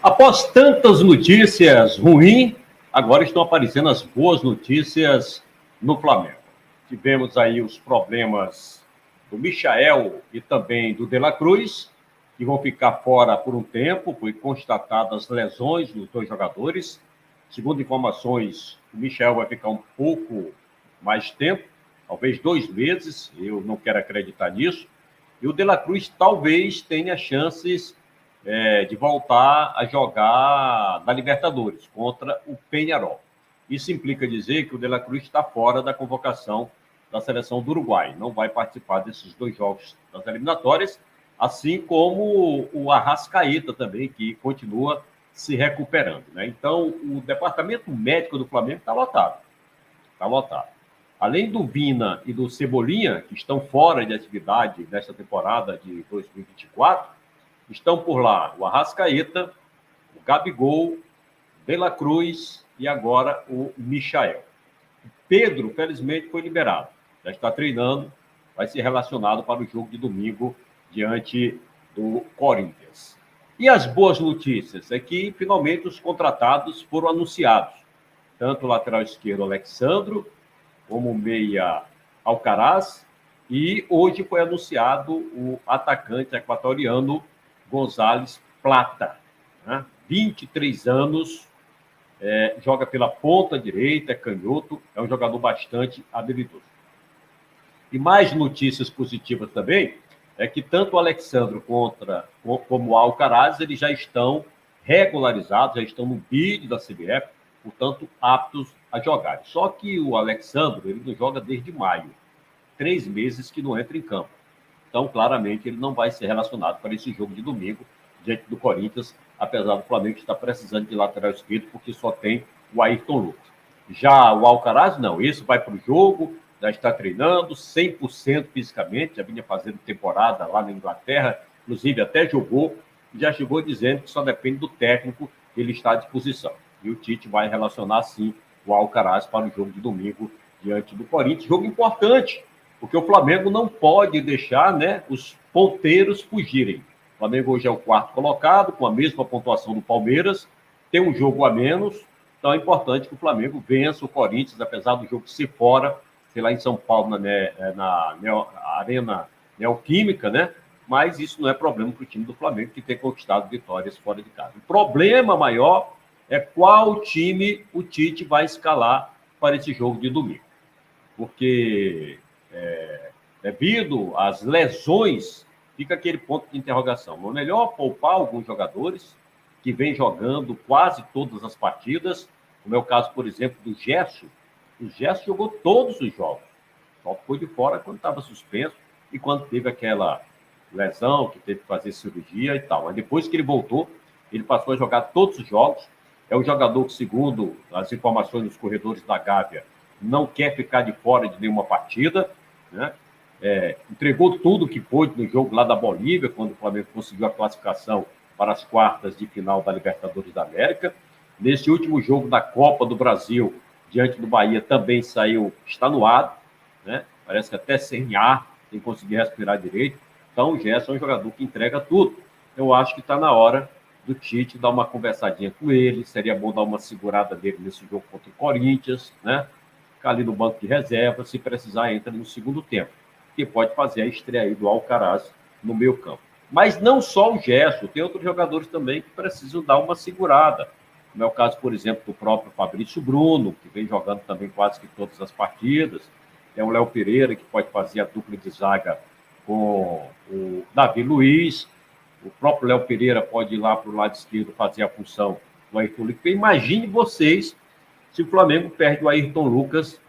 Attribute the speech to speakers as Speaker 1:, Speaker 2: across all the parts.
Speaker 1: Após tantas notícias ruins, agora estão aparecendo as boas notícias no Flamengo. Tivemos aí os problemas do Michael e também do De La Cruz, que vão ficar fora por um tempo, foi constatadas lesões dos dois jogadores. Segundo informações, o Michael vai ficar um pouco mais tempo, talvez 2 meses, eu não quero acreditar nisso. E o De La Cruz talvez tenha chances de voltar a jogar na Libertadores contra o Peñarol. Isso implica dizer que o De La Cruz está fora da convocação da seleção do Uruguai, não vai participar desses 2 jogos das eliminatórias, assim como o Arrascaeta também, que continua se recuperando, né? Então, o departamento médico do Flamengo está lotado. Está lotado. Além do Vina e do Cebolinha, que estão fora de atividade nesta temporada de 2024, estão por lá o Arrascaeta, o Gabigol, De La Cruz e agora o Michael. O Pedro, felizmente, foi liberado. Já está treinando, vai ser relacionado para o jogo de domingo diante do Corinthians. E as boas notícias é que, finalmente, os contratados foram anunciados. Tanto o lateral esquerdo, Alexandro, como o meia Alcaraz, e hoje foi anunciado o atacante equatoriano González Plata, né? 23 anos, joga pela ponta direita, é canhoto, é um jogador bastante habilidoso. E mais notícias positivas também é que tanto o Alexandre como o Alcaraz, eles já estão regularizados, já estão no bid da CBF, portanto, aptos a jogar. Só que o Alexandre, ele não joga desde maio, 3 meses que não entra em campo. Então, claramente, ele não vai ser relacionado para esse jogo de domingo, diante do Corinthians, apesar do Flamengo estar precisando de lateral esquerdo, porque só tem o Ayrton Lucas. Já o Alcaraz, não. Esse vai para o jogo, já está treinando, 100% fisicamente, já vinha fazendo temporada lá na Inglaterra, inclusive até jogou, e já chegou dizendo que só depende do técnico que ele está à disposição. E o Tite vai relacionar, sim, o Alcaraz para o jogo de domingo, diante do Corinthians. Jogo importante, porque o Flamengo não pode deixar, né, os ponteiros fugirem. O Flamengo hoje é o 4º colocado, com a mesma pontuação do Palmeiras, tem um jogo a menos, então é importante que o Flamengo vença o Corinthians, apesar do jogo ser fora, sei lá em São Paulo, na Arena Neoquímica, né? Mas isso não é problema para o time do Flamengo, que tem conquistado vitórias fora de casa. O problema maior é qual time o Tite vai escalar para esse jogo de domingo. Porque, devido às lesões, fica aquele ponto de interrogação. Não é melhor poupar alguns jogadores que vêm jogando quase todas as partidas, como é o caso, por exemplo, do Gerson. O Gerson jogou todos os jogos, só ficou de fora quando estava suspenso e quando teve aquela lesão, que teve que fazer cirurgia e tal. Mas depois que ele voltou, ele passou a jogar todos os jogos. É um jogador que, segundo as informações dos corredores da Gávea, não quer ficar de fora de nenhuma partida, né? Entregou tudo que pôde no jogo lá da Bolívia, quando o Flamengo conseguiu a classificação para as quartas de final da Libertadores da América. Nesse último jogo da Copa do Brasil, diante do Bahia, também saiu extenuado, né? Parece que até sem ar, sem conseguir respirar direito. Então, o Gerson é um jogador que entrega tudo. Eu acho que está na hora do Tite dar uma conversadinha com ele, seria bom dar uma segurada dele nesse jogo contra o Corinthians, né? Ficar ali no banco de reserva, se precisar, entra no segundo tempo, que pode fazer a estreia aí do Alcaraz no meio campo. Mas não só o Gerson, tem outros jogadores também que precisam dar uma segurada, como é o caso, por exemplo, do próprio Fabrício Bruno, que vem jogando também quase que todas as partidas, tem o Léo Pereira, que pode fazer a dupla de zaga com o Davi Luiz, o próprio Léo Pereira pode ir lá para o lado esquerdo fazer a função do Ayrton Lucas. Imagine vocês se o Flamengo perde o Ayrton Lucas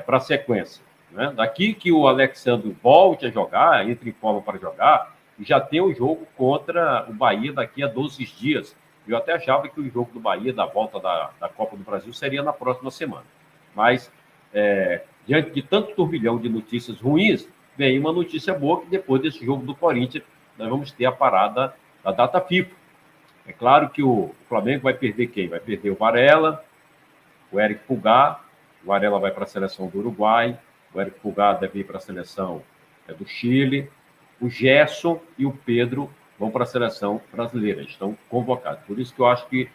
Speaker 1: para a sequência, né? Daqui que o Alexandre volte a jogar, entre em forma para jogar, e já tem o jogo contra o Bahia daqui a 12 dias. Eu até achava que o jogo do Bahia, da volta da Copa do Brasil, seria na próxima semana. Mas, diante de tanto turbilhão de notícias ruins, vem uma notícia boa, que depois desse jogo do Corinthians, nós vamos ter a parada da data FIFA. É claro que o Flamengo vai perder quem? Vai perder o Varela, o Eric Pulgar. O Varela vai para a seleção do Uruguai, o Eric Pulgar deve ir para a seleção do Chile, o Gerson e o Pedro vão para a seleção brasileira, estão convocados. Por isso que eu acho que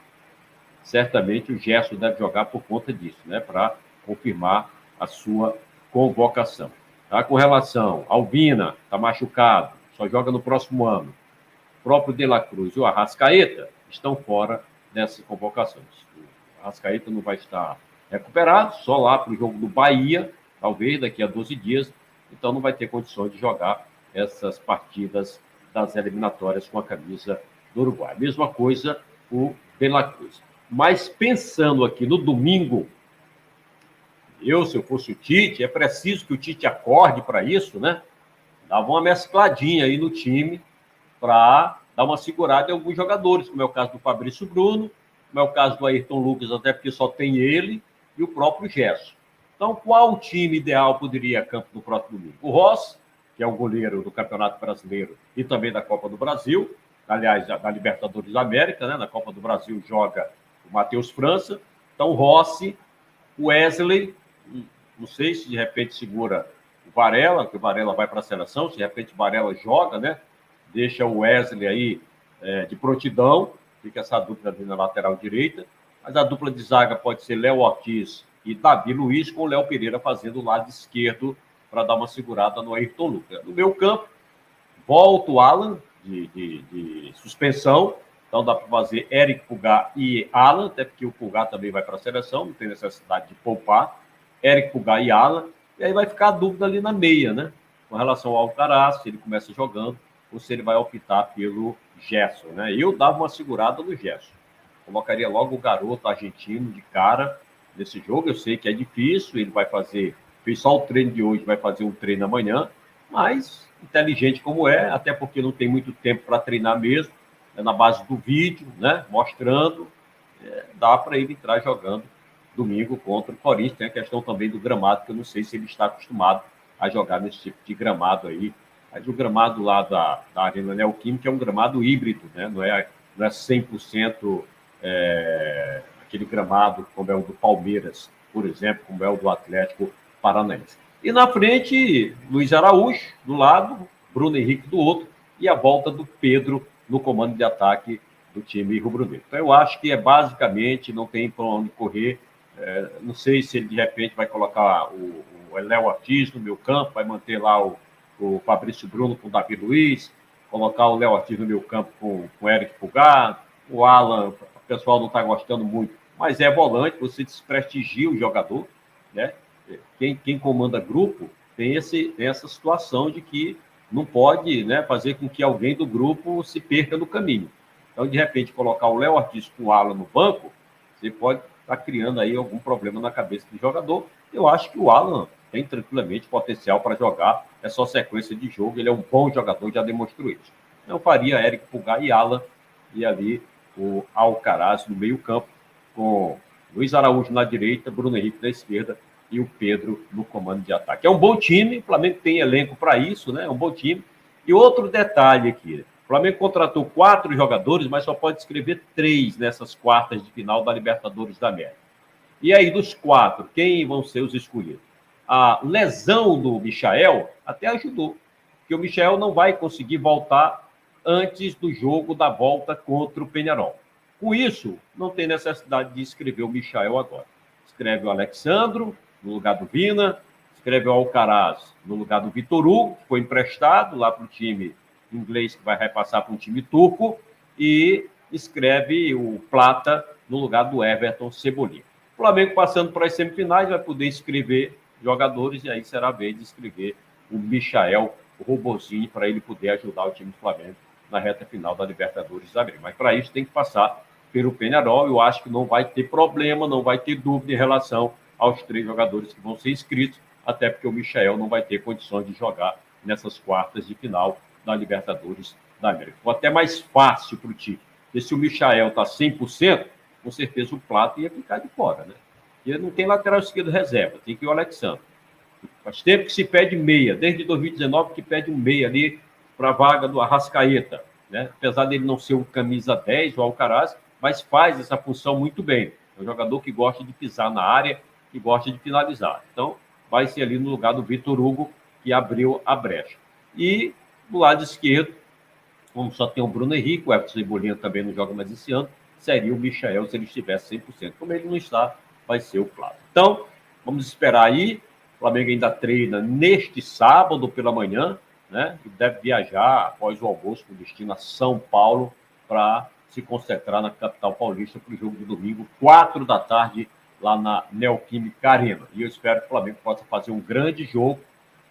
Speaker 1: certamente o Gerson deve jogar por conta disso, né, para confirmar a sua convocação. Tá? Com relação ao Vina, está machucado, só joga no próximo ano. O próprio De La Cruz e o Arrascaeta estão fora dessas convocações. O Arrascaeta não vai estar recuperado, só lá para o jogo do Bahia, talvez daqui a 12 dias, então não vai ter condições de jogar essas partidas das eliminatórias com a camisa do Uruguai. Mesma coisa o De La Cruz. Mas pensando aqui no domingo, se eu fosse o Tite, é preciso que o Tite acorde para isso, né? Dava uma mescladinha aí no time para dar uma segurada em alguns jogadores, como é o caso do Fabrício Bruno, como é o caso do Ayrton Lucas, até porque só tem ele, e o próprio Gerson. Então, qual time ideal poderia ir a campo no próximo domingo? O Rossi, que é o goleiro do Campeonato Brasileiro e também da Copa do Brasil, aliás, da Libertadores da América, né? Na Copa do Brasil joga o Matheus França. Então, Rossi, Wesley, não sei se de repente segura o Varela, porque o Varela vai para a seleção, se de repente o Varela joga, né? Deixa o Wesley aí de prontidão, fica essa dupla ali na lateral direita, mas a dupla de zaga pode ser Léo Ortiz e Davi Luiz, com o Léo Pereira fazendo o lado esquerdo para dar uma segurada no Ayrton Lucas. No meu campo, volta o Alan de suspensão, então dá para fazer Eric Pulgar e Alan, até porque o Pulgar também vai para a seleção, não tem necessidade de poupar. Eric Pulgar e Alan, e aí vai ficar a dúvida ali na meia, né? Com relação ao Alcaraz, se ele começa jogando, ou se ele vai optar pelo Gerson, né? Eu dava uma segurada no Gerson. Colocaria logo o garoto argentino de cara nesse jogo. Eu sei que é difícil, ele vai fez só o treino de hoje, vai fazer um treino amanhã, mas inteligente como é, até porque não tem muito tempo para treinar mesmo, é na base do vídeo, né? Mostrando, dá para ele entrar jogando domingo contra o Corinthians. Tem a questão também do gramado, que eu não sei se ele está acostumado a jogar nesse tipo de gramado aí. Mas o gramado lá da Arena Neoquímica é um gramado híbrido, né? Não é 100% aquele gramado como é o do Palmeiras, por exemplo, como é o do Atlético Paranaense. E na frente, Luiz Araújo, do lado, Bruno Henrique do outro, e a volta do Pedro no comando de ataque do time rubro-negro. Então, eu acho que basicamente, não tem para onde correr. Não sei se ele, de repente, vai colocar o Léo Ortiz no meu campo, vai manter lá o Fabrício Bruno com o Davi Luiz, colocar o Léo Ortiz no meu campo com o Eric Pulgar, o Alan, o pessoal não está gostando muito, mas é volante, você desprestigia o jogador, né? Quem comanda grupo tem essa situação de que não pode, né, fazer com que alguém do grupo se perca no caminho. Então, de repente, colocar o Léo Ortiz com o Alan no banco, você pode estar criando aí algum problema na cabeça do jogador. Eu acho que o Alan tem tranquilamente potencial para jogar, é só sequência de jogo, ele é um bom jogador, já demonstrou isso. Eu faria Eric Pulgar e Alan, e ali o Alcaraz no meio campo, com Luiz Araújo na direita, Bruno Henrique na esquerda e o Pedro no comando de ataque. É um bom time, o Flamengo tem elenco para isso, né? É um bom time. E outro detalhe aqui, o Flamengo contratou 4 jogadores, mas só pode escrever 3 nessas quartas de final da Libertadores da América. E aí, dos 4, quem vão ser os escolhidos? A lesão do Michael até ajudou, porque o Michael não vai conseguir voltar antes do jogo da volta contra o Peñarol. Com isso, não tem necessidade de escrever o Michael agora. Escreve o Alexandro no lugar do Vina, escreve o Alcaraz no lugar do Vitor Hugo, que foi emprestado lá para o time inglês, que vai repassar para um time turco, e escreve o Plata no lugar do Everton Cebolinha. O Flamengo, passando para as semifinais, vai poder inscrever jogadores, e aí será a vez de escrever o Michael, o robozinho, para ele poder ajudar o time do Flamengo na reta final da Libertadores da América. Mas para isso tem que passar pelo Peñarol. Eu acho que não vai ter problema, não vai ter dúvida em relação aos 3 jogadores que vão ser inscritos, até porque o Michael não vai ter condições de jogar nessas quartas de final da Libertadores da América. Ficou até mais fácil para o time, porque se o Michael está 100%, com certeza o Plata ia ficar de fora, né? E não tem lateral esquerdo reserva, tem que ir o Alexandre. Faz tempo que se pede meia, desde 2019 que pede um meia ali para a vaga do Arrascaeta, né? Apesar dele não ser o camisa 10, o Alcaraz, mas faz essa função muito bem. É um jogador que gosta de pisar na área, que gosta de finalizar. Então, vai ser ali no lugar do Vitor Hugo, que abriu a brecha. E do lado esquerdo, como só tem o Bruno Henrique, o Everton Cebolinha também não joga mais esse ano, seria o Michael se ele estivesse 100%. Como ele não está, vai ser o Flávio. Então, vamos esperar aí. O Flamengo ainda treina neste sábado pela manhã, né? E deve viajar após o almoço com destino a São Paulo para se concentrar na capital paulista para o jogo de domingo, 4 da tarde, lá na Neoquímica Arena. E eu espero que o Flamengo possa fazer um grande jogo,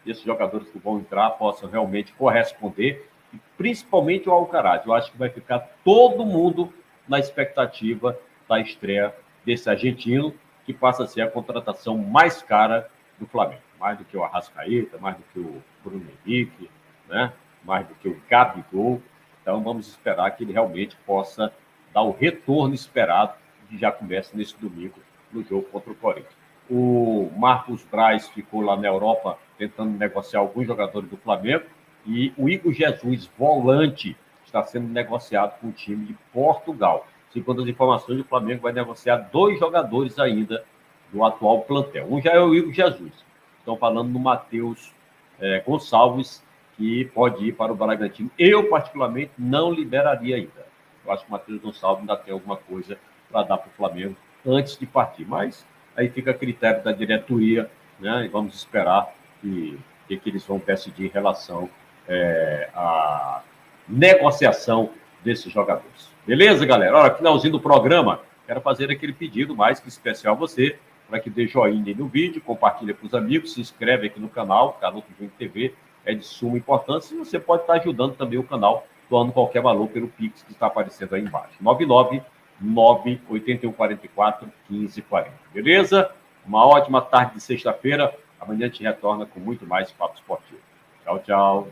Speaker 1: e esses jogadores que vão entrar possam realmente corresponder, e principalmente o Alcaraz. Eu acho que vai ficar todo mundo na expectativa da estreia desse argentino, que passa a ser a contratação mais cara do Flamengo. Mais do que o Arrascaeta, mais do que o Bruno Henrique, né? Mais do que o Gabigol. Então vamos esperar que ele realmente possa dar o retorno esperado, que já começa nesse domingo no jogo contra o Corinthians. O Marcos Braz ficou lá na Europa tentando negociar alguns jogadores do Flamengo, e o Igor Jesus, volante, está sendo negociado com o time de Portugal. Segundo as informações, o Flamengo vai negociar 2 jogadores ainda do atual plantel. Um já é o Igor Jesus. Estão falando no Matheus Gonçalves, que pode ir para o Bragantino. Eu, particularmente, não liberaria ainda. Eu acho que o Matheus Gonçalves ainda tem alguma coisa para dar para o Flamengo antes de partir. Mas aí fica a critério da diretoria, né? E vamos esperar que eles vão decidir em relação à negociação desses jogadores. Beleza, galera? Olha, finalzinho do programa, quero fazer aquele pedido mais que especial a você, para que dê joinha aí no vídeo, compartilhe com os amigos, se inscreve aqui no canal, Canuto Júnior TV, é de suma importância, e você pode estar ajudando também o canal, doando qualquer valor pelo Pix que está aparecendo aí embaixo. 999-8144-1540. Beleza? Uma ótima tarde de sexta-feira. Amanhã a gente retorna com muito mais Papo Esportivo. Tchau, tchau.